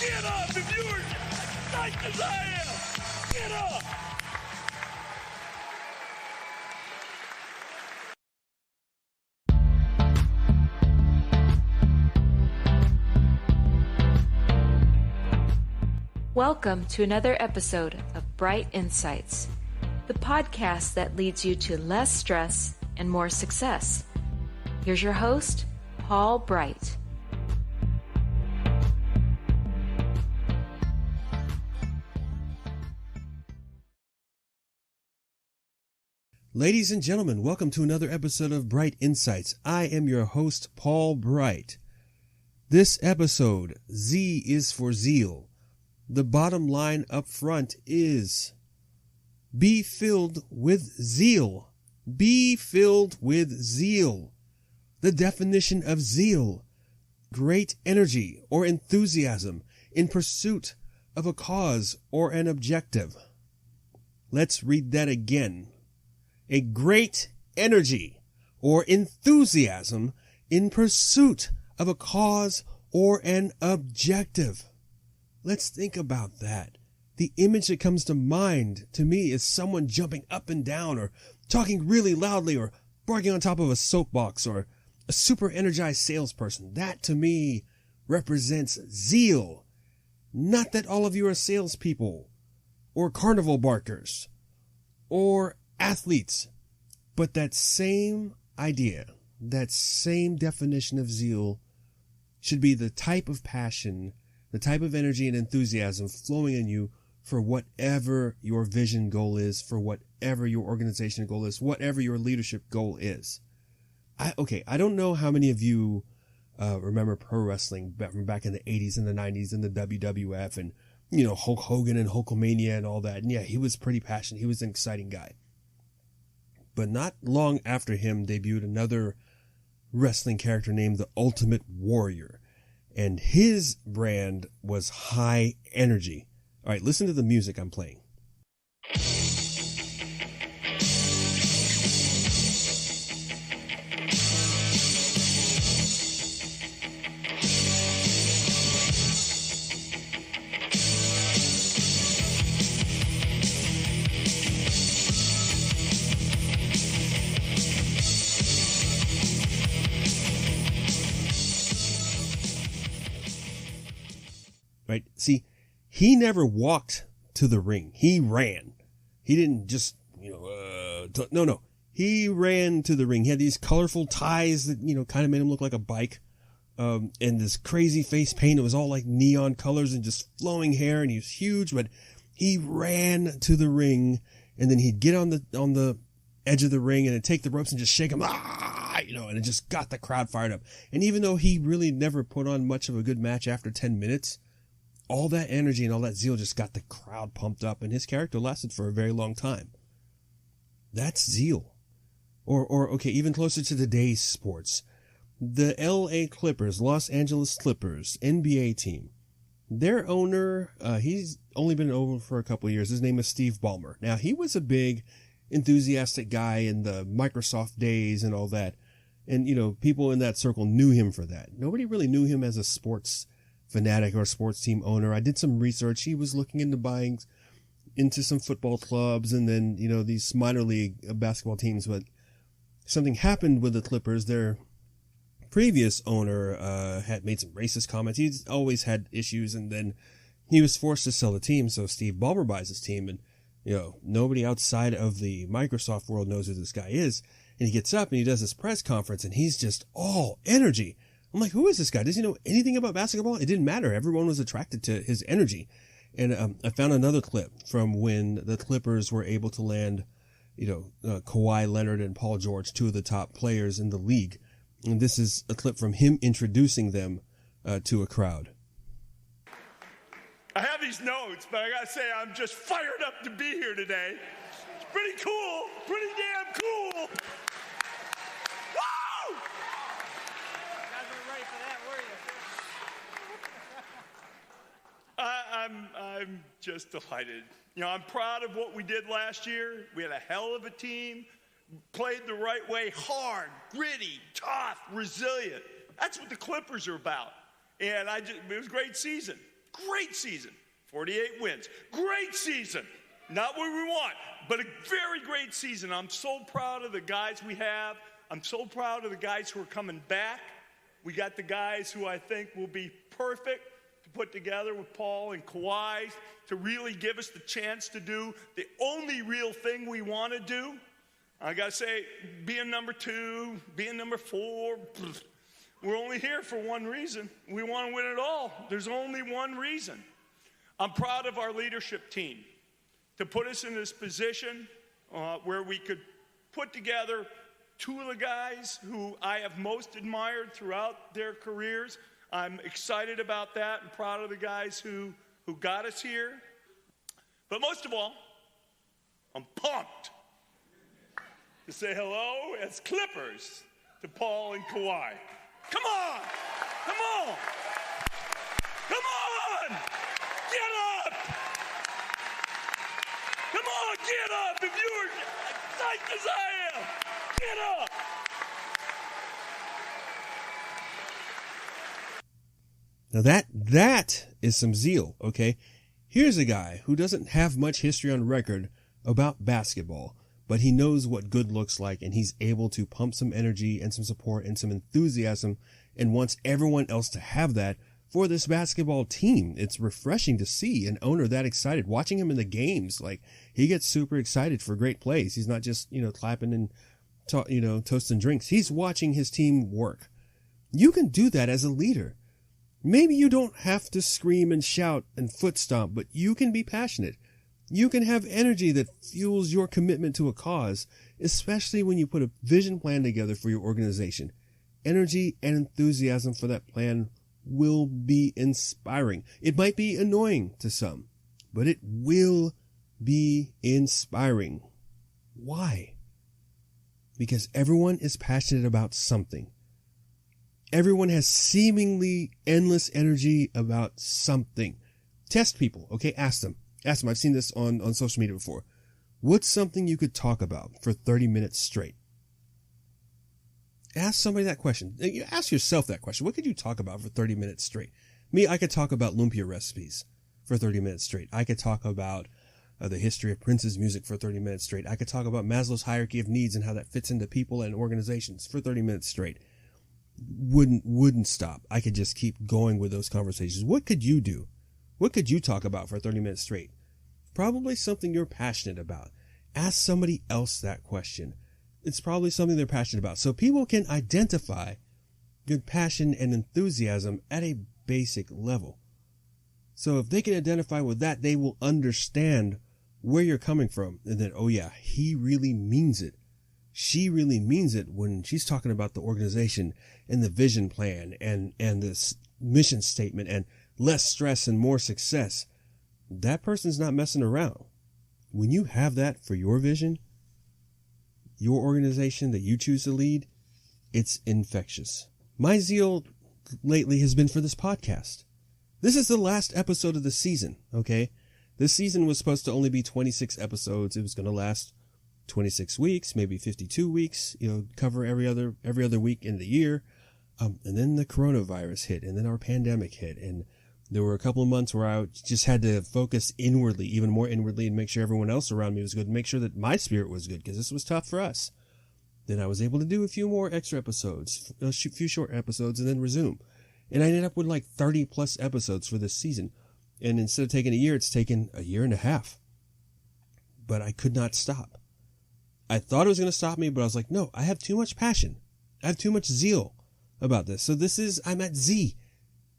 Get up if you're psyched as I am. Get up. Welcome to another episode of Bright Insights, the podcast that leads you to less stress and more success. Here's your host, Paul Bright. Ladies and gentlemen, welcome to another episode of Bright Insights. I am your host, Paul Bright. This episode, Z is for Zeal. The bottom line up front is, be filled with zeal. Be filled with zeal. The definition of zeal: great energy or enthusiasm in pursuit of a cause or an objective. Let's read that again. A great energy or enthusiasm in pursuit of a cause or an objective. Let's think about that. The image that comes to mind to me is someone jumping up and down or talking really loudly or barking on top of a soapbox or a super energized salesperson. That to me represents zeal. Not that all of you are salespeople or carnival barkers or athletes, but that same idea, that same definition of zeal should be the type of passion, the type of energy and enthusiasm flowing in you for whatever your vision goal is, for whatever your organization goal is, whatever your leadership goal is. I don't know how many of you remember pro wrestling from back in the 80s and the 90s and the WWF and, Hulk Hogan and Hulkamania and all that. And yeah, he was pretty passionate. He was an exciting guy. But not long after him debuted another wrestling character named the Ultimate Warrior. And his brand was high energy. All right, listen to the music I'm playing. Right? See, he never walked to the ring. He ran. He didn't just, no. He ran to the ring. He had these colorful ties that, kind of made him look like a bike. And this crazy face paint. It was all like neon colors and just flowing hair. And he was huge, but he ran to the ring. And then he'd get on the edge of the ring and then take the ropes and just shake them. And it just got the crowd fired up. And even though he really never put on much of a good match after 10 minutes, all that energy and all that zeal just got the crowd pumped up, and his character lasted for a very long time. That's zeal. Or okay, even closer to today's sports. The LA Clippers, Los Angeles Clippers, NBA team. Their owner, he's only been over for a couple of years. His name is Steve Ballmer. Now, he was a big, enthusiastic guy in the Microsoft days and all that. And, people in that circle knew him for that. Nobody really knew him as a sports fanatic or a sports team owner. I did some research. He was looking into buying into some football clubs and then, these minor league basketball teams. But something happened with the Clippers. Their previous owner had made some racist comments. He's always had issues, and then he was forced to sell the team. So Steve Ballmer buys his team, and nobody outside of the Microsoft world knows who this guy is. And he gets up and he does this press conference, and he's just all energy. I'm like, who is this guy? Does he know anything about basketball? It didn't matter. Everyone was attracted to his energy. And I found another clip from when the Clippers were able to land, Kawhi Leonard and Paul George, two of the top players in the league. And this is a clip from him introducing them to a crowd. I have these notes, but I gotta say, I'm just fired up to be here today. It's pretty cool, pretty damn cool. Woo! I'm just delighted. I'm proud of what we did last year. We had a hell of a team, played the right way, hard, gritty, tough, resilient. That's what the Clippers are about. And it was a great season. Great season. 48 wins. Great season. Not what we want, but a very great season. I'm so proud of the guys we have. I'm so proud of the guys who are coming back. We got the guys who I think will be perfect to put together with Paul and Kawhi to really give us the chance to do the only real thing we want to do. I got to say, being number 2, being number 4, we're only here for one reason. We want to win it all. There's only one reason. I'm proud of our leadership team to put us in this position where we could put together 2 of the guys who I have most admired throughout their careers. I'm excited about that and proud of the guys who got us here. But most of all, I'm pumped to say hello as Clippers to Paul and Kawhi. Come on! Come on! Come on! Get up! Come on, get up! If you're psyched as I am, get up! Now that is some zeal, okay? Here's a guy who doesn't have much history on record about basketball, but he knows what good looks like, and he's able to pump some energy and some support and some enthusiasm and wants everyone else to have that for this basketball team. It's refreshing to see an owner that excited. Watching him in the games, like, he gets super excited for great plays. He's not just, clapping and, toasting drinks. He's watching his team work. You can do that as a leader. Maybe you don't have to scream and shout and foot stomp, but you can be passionate. You can have energy that fuels your commitment to a cause, especially when you put a vision plan together for your organization. Energy and enthusiasm for that plan will be inspiring. It might be annoying to some, but it will be inspiring. Why? Because everyone is passionate about something. Everyone has seemingly endless energy about something. Test people, okay? Ask them. I've seen this on social media before. What's something you could talk about for 30 minutes straight? Ask somebody that question. Ask yourself that question. What could you talk about for 30 minutes straight? Me, I could talk about lumpia recipes for 30 minutes straight. I could talk about the history of Prince's music for 30 minutes straight. I could talk about Maslow's hierarchy of needs and how that fits into people and organizations for 30 minutes straight. Wouldn't stop. I could just keep going with those conversations. What could you do? What could you talk about for 30 minutes straight? Probably something you're passionate about. Ask somebody else that question. It's probably something they're passionate about. So people can identify your passion and enthusiasm at a basic level. So if they can identify with that, they will understand where you're coming from. And then, oh yeah, he really means it. She really means it when she's talking about the organization and the vision plan and this mission statement and less stress and more success. That person's not messing around. When you have that for your vision, your organization that you choose to lead, it's infectious. My zeal lately has been for this podcast. This is the last episode of the season, okay? This season was supposed to only be 26 episodes. It was going to last 26 weeks, maybe 52 weeks, cover every other week in the year. And then the coronavirus hit, and then our pandemic hit, and there were a couple of months where I just had to focus inwardly, even more inwardly, and make sure everyone else around me was good, and make sure that my spirit was good, because this was tough for us. Then I was able to do a few more extra episodes, a few short episodes, and then resume. And I ended up with like 30 plus episodes for this season. And instead of taking a year, it's taken a year and a half. But I could not stop. I thought it was going to stop me, but I was like, no, I have too much passion. I have too much zeal about this. So I'm at Z,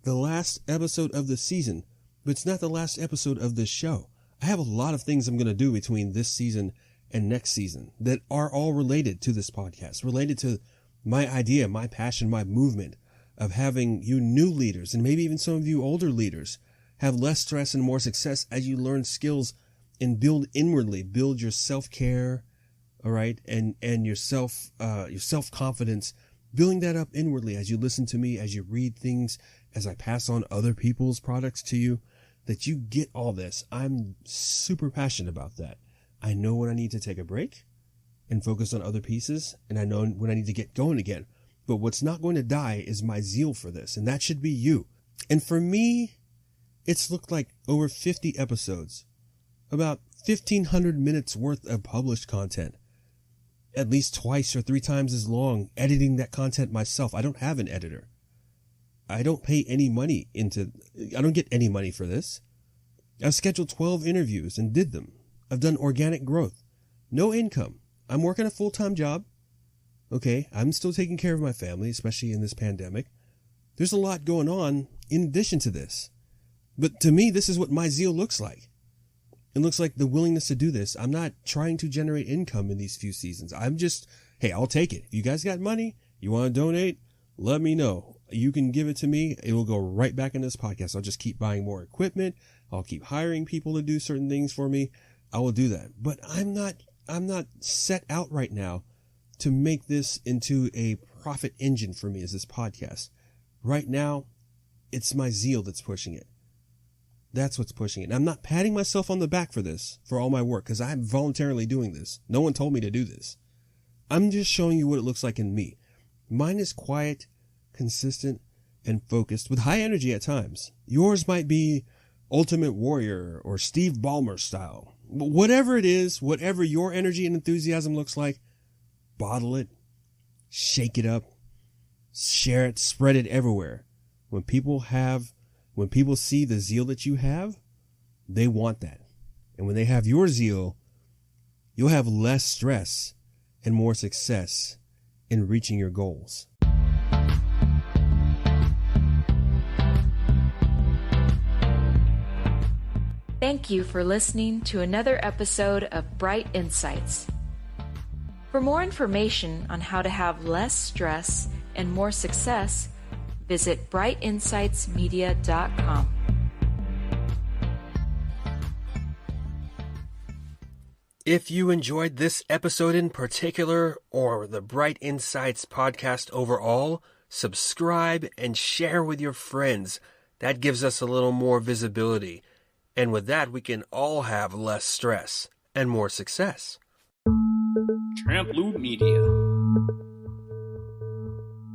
the last episode of the season, but it's not the last episode of this show. I have a lot of things I'm going to do between this season and next season that are all related to this podcast, related to my idea, my passion, my movement of having you new leaders, and maybe even some of you older leaders, have less stress and more success as you learn skills and build inwardly, build your self-care, all right, and your self-confidence, building that up inwardly as you listen to me, as you read things, as I pass on other people's products to you, that you get all this. I'm super passionate about that. I know when I need to take a break and focus on other pieces, and I know when I need to get going again. But what's not going to die is my zeal for this, and that should be you. And for me, It's looked like over 50 episodes, about 1,500 minutes worth of published content, at least twice or 3 times as long, editing that content myself. I don't have an editor. I don't get any money for this. I've scheduled 12 interviews and did them. I've done organic growth. No income. I'm working a full-time job. Okay, I'm still taking care of my family, especially in this pandemic. There's a lot going on in addition to this. But to me, this is what my zeal looks like. It looks like the willingness to do this. I'm not trying to generate income in these few seasons. I'm just, hey, I'll take it. If you guys got money, you want to donate, let me know. You can give it to me. It will go right back into this podcast. I'll just keep buying more equipment. I'll keep hiring people to do certain things for me. I will do that. But I'm not set out right now to make this into a profit engine for me as this podcast. Right now, it's my zeal that's pushing it. That's what's pushing it. And I'm not patting myself on the back for this, for all my work, because I'm voluntarily doing this. No one told me to do this. I'm just showing you what it looks like in me. Mine is quiet, consistent, and focused, with high energy at times. Yours might be Ultimate Warrior or Steve Ballmer style. But whatever it is, whatever your energy and enthusiasm looks like, bottle it, shake it up, share it, spread it everywhere. When people see the zeal that you have, they want that. And when they have your zeal, you'll have less stress and more success in reaching your goals. Thank you for listening to another episode of Bright Insights. For more information on how to have less stress and more success, visit brightinsightsmedia.com. If you enjoyed this episode in particular, or the Bright Insights podcast overall, subscribe and share with your friends. That gives us a little more visibility. And with that, we can all have less stress and more success. Tramp Loop Media.